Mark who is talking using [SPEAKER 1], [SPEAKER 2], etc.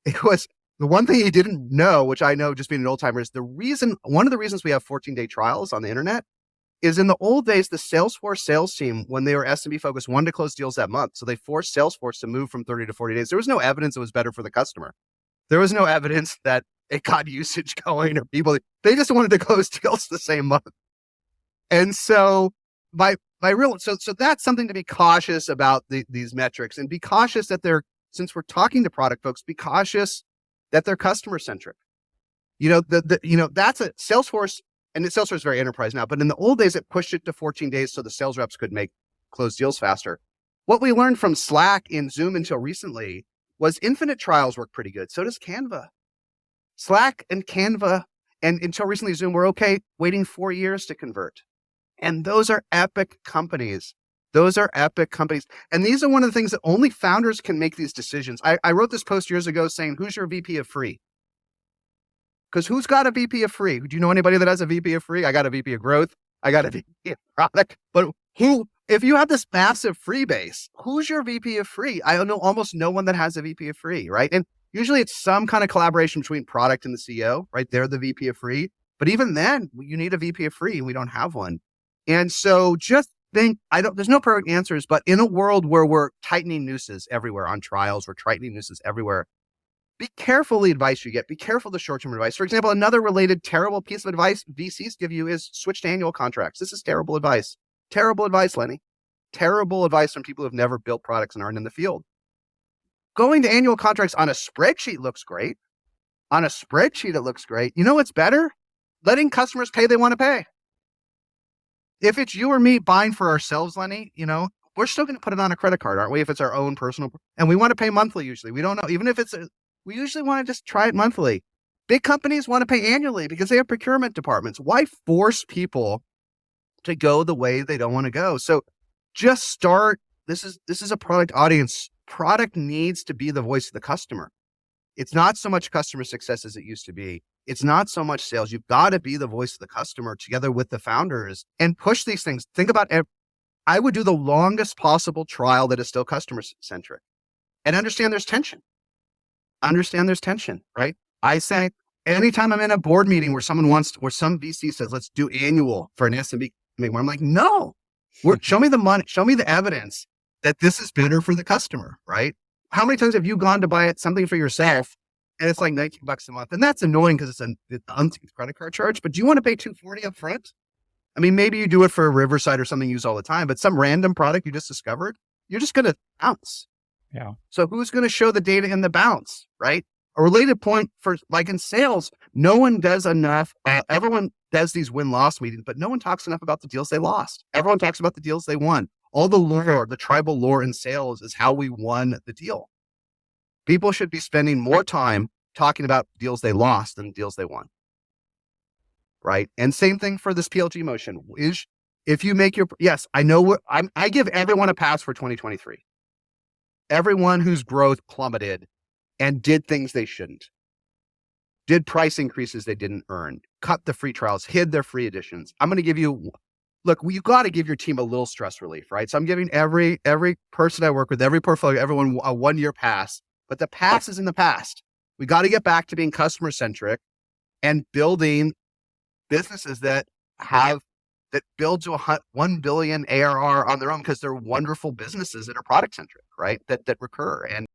[SPEAKER 1] It was the one thing he didn't know, which I know just being an old timer, is one of the reasons we have 14-day trials on the internet is in the old days, the Salesforce sales team, when they were SMB focused, wanted to close deals that month. So they forced Salesforce to move from 30 to 40 days. There was no evidence it was better for the customer. There was no evidence that it got usage going or people, they just wanted to close deals the same month. And so so that's something to be cautious about these metrics, and be cautious that since we're talking to product folks, be cautious that they're customer centric. That's a Salesforce, and Salesforce is very enterprise now, but in the old days, it pushed it to 14 days so the sales reps could close deals faster. What we learned from Slack in Zoom until recently was infinite trials work pretty good. So does Canva. Slack and Canva, and until recently Zoom, were okay waiting 4 years to convert. And those are epic companies. And these are one of the things that only founders can make these decisions. I wrote this post years ago saying, who's your VP of free? Because who's got a VP of free? Do you know anybody that has a VP of free? I got a VP of growth. I got a VP of product. But if you have this massive free base, who's your VP of free? I know almost no one that has a VP of free, right? And usually it's some kind of collaboration between product and the CEO, right? They're the VP of free. But even then, you need a VP of free, and we don't have one. And so just think, there's no perfect answers, but in a world where we're tightening nooses everywhere on trials, we're tightening nooses everywhere, be careful the advice you get. Be careful the short-term advice. For example, another related terrible piece of advice VCs give you is switch to annual contracts. This is terrible advice. Terrible advice, Lenny. Terrible advice from people who have never built products and aren't in the field. Going to annual contracts on a spreadsheet looks great. On a spreadsheet, it looks great. You know what's better? Letting customers pay they want to pay. If it's you or me buying for ourselves, Lenny, we're still going to put it on a credit card, aren't we? If it's our own personal, and we want to pay monthly usually. We don't know, even if we usually want to just try it monthly. Big companies want to pay annually because they have procurement departments. Why force people to go the way they don't want to go? So just start. This is a product audience. Product needs to be the voice of the customer. It's not so much customer success as it used to be. It's not so much sales. You've got to be the voice of the customer together with the founders and push these things. Think about I would do the longest possible trial that is still customer centric, and understand there's tension. Right? I say anytime I'm in a board meeting where some VC says, let's do annual for an SMB, where I'm like, no, show me the money, show me the evidence that this is better for the customer, right? How many times have you gone to buy something for yourself and it's like $19 a month? And that's annoying because it's an unseen credit card charge, but do you want to pay $240 up front? Maybe you do it for Riverside or something you use all the time, but some random product you just discovered, you're just going to bounce.
[SPEAKER 2] Yeah.
[SPEAKER 1] So who's going to show the data in the bounce, right? A related point for like in sales, no one does enough. Everyone does these win-loss meetings, but no one talks enough about the deals they lost. Everyone talks about the deals they won. All the lore, the tribal lore in sales is how we won the deal. People should be spending more time talking about deals they lost than deals they won. Right? And same thing for this PLG motion. If you make yes, I know I give everyone a pass for 2023. Everyone whose growth plummeted and did things they shouldn't, did price increases they didn't earn, cut the free trials, hid their free editions. I'm going to give you, you got to give your team a little stress relief, right? So I'm giving every person I work with, every portfolio, everyone a 1-year pass, but the pass is in the past. We got to get back to being customer centric and building businesses that build to 1 billion ARR on their own because they're wonderful businesses that are product centric, right? That recur. And